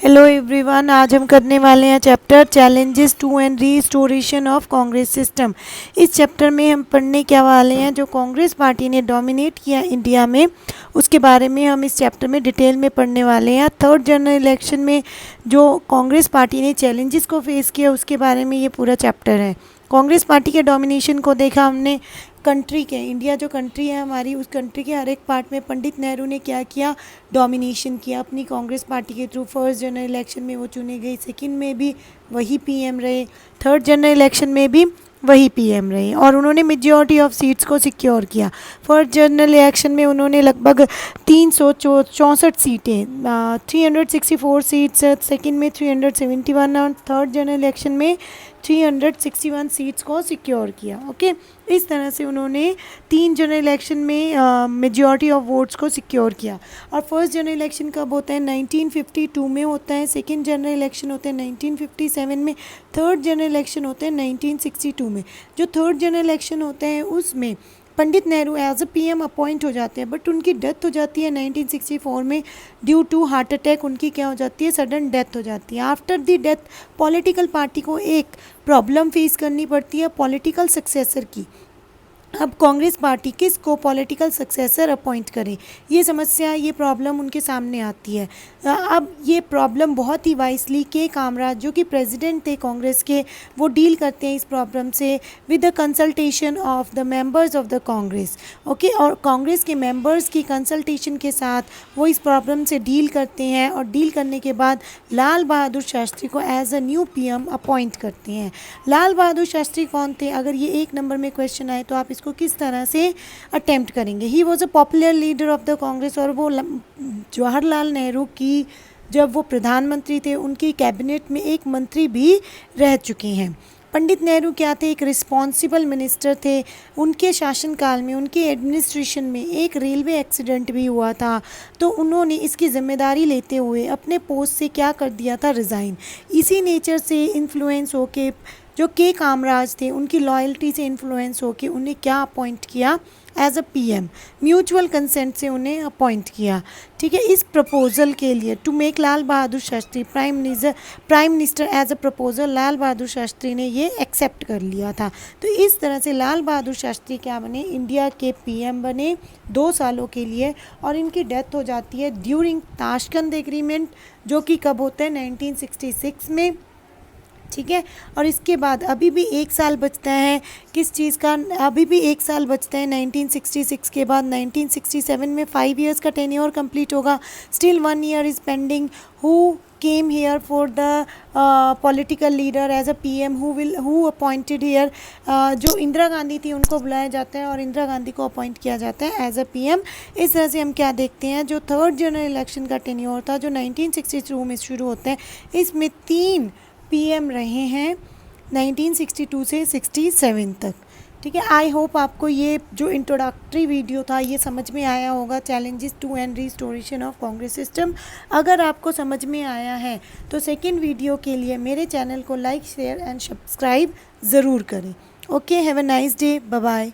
Hello everyone, आज हम करने वाले हैं chapter challenges to and restoration of Congress system. इस चैप्टर में हम पढ़ने क्या वाले हैं, जो कांग्रेस पार्टी ने डोमिनेट किया इंडिया में, उसके बारे में हम इस चैप्टर में डिटेल में पढ़ने वाले हैं। थर्ड जनरल इलेक्शन में जो कांग्रेस पार्टी ने चैलेंजेस को फेस किया, उसके बारे में ये पूरा चैप्टर है। कांग्रेस पार्टी के डोमिनेशन को देखा हमने। कंट्री के, इंडिया जो कंट्री है हमारी, उस कंट्री के हर एक पार्ट में पंडित नेहरू ने क्या किया, डोमिनेशन किया अपनी कांग्रेस पार्टी के थ्रू। फर्स्ट जनरल इलेक्शन में वो चुने गए, सेकंड में भी वही पीएम रहे, थर्ड जनरल इलेक्शन में भी वही पीएम रहे, और उन्होंने मेजॉरिटी ऑफ सीट्स को सिक्योर किया। फर्स्ट जनरल इलेक्शन में उन्होंने लगभग 364 सीटें, 364 सीट्स, सेकंड में 371 और थर्ड जनरल इलेक्शन में 361 सीट्स को सिक्योर किया। ओके, इस तरह से उन्होंने 3 जनरल इलेक्शन में मेजॉरिटी ऑफ वोट्स को सिक्योर किया। और फर्स्ट जनरल इलेक्शन कब होता है? 1952 में होता है। सेकंड जनरल इलेक्शन होते हैं 1957 में। थर्ड जनरल इलेक्शन होते हैं 1962 में। जो थर्ड जनरल इलेक्शन होते हैं उसमें Pandit Nehru as a PM appoint हो जाते हैं, बट उनकी डेथ हो जाती है 1964 में ड्यू टू हार्ट अटैक। उनकी क्या हो जाती है? सडन डेथ हो जाती है। After the death political party को एक प्रॉब्लम फेस करनी पड़ती है पॉलिटिकल सक्सेसर की। अब कांग्रेस पार्टी किसको पॉलिटिकल सक्सेसर अपॉइंट करे, ये समस्या, ये प्रॉब्लम उनके सामने आती है। अब ये प्रॉब्लम बहुत ही वाइसली के कामराज, जो कि प्रेसिडेंट थे कांग्रेस के, वो डील करते हैं इस प्रॉब्लम से with the consultation of the members of the Congress. Okay, और कांग्रेस के मेंबर्स की कंसल्टेशन के साथ वो इस प्रॉब्लम से डील करते हैं, और डील करने के बाद लाल बहादुर शास्त्री को as a new PM appoint करते हैं। लाल बहादुर शास्त्री कौन थे? अगर ये एक नंबर में क्वेश्चन आए तो आप को किस तरह से अटेम्प्ट करेंगे। He was a popular leader of the Congress, और वो जवाहरलाल नेहरू की, जब वो प्रधानमंत्री थे, उनकी कैबिनेट में एक मंत्री भी रह चुके हैं। पंडित नेहरू क्या थे? एक रिस्पॉन्सिबल मिनिस्टर थे। उनके शासनकाल में, उनके एडमिनिस्ट्रेशन में एक रेलवे एक्सीडेंट भी हुआ था, तो उन्होंने इसकी जिम्मेदारी लेते हुए अपने पोस्ट से क्या कर दिया था? रिज़ाइन। इसी नेचर से इन्फ्लुएंस होके जो के कामराज थे, उनकी लॉयल्टी से इन्फ्लुएंस होके उन्हें क्या अपॉइंट किया? As a PM. Mutual consent से उन्हें अपॉइंट किया। ठीक है, इस प्रपोजल के लिए to make Lal Bahadur Shastri prime minister as a proposal, Lal Bahadur Shastri ने ये एक्सेप्ट कर लिया था। तो इस तरह से लाल बहादुर शास्त्री क्या बने? इंडिया के पीएम बने 2 सालों के लिए, और इनकी डेथ हो जाती है ड्यूरिंग ताशकंद एग्रीमेंट, जो कि कब होता है? 1966 में। ठीक है, और इसके बाद अभी भी 1 साल बचता है किस चीज़ का? अभी भी 1 साल बचता है 1966 के बाद। 1967 में 5 इयर्स का टेन्योर कंप्लीट होगा। Still 1 year is pending. Who came here for the political leader as a PM, who appointed here? जो इंदिरा गांधी थी उनको बुलाया जाता है, और इंदिरा गांधी को अपॉइंट किया जाता है एज अ पीएम। इस तरह से हम क्या देखते हैं, जो थर्ड जनरल इलेक्शन का टेन्योर था, जो 1962 में शुरू होता है, इसमें 3 पीएम रहे हैं 1962 से 67 तक। ठीक है, आई होप आपको ये जो इंट्रोडक्टरी वीडियो था ये समझ में आया होगा, challenges to and restoration of Congress system. अगर आपको समझ में आया है तो सेकंड वीडियो के लिए मेरे चैनल को लाइक, शेयर एंड सब्सक्राइब ज़रूर करें। Okay, have a nice day, bye bye.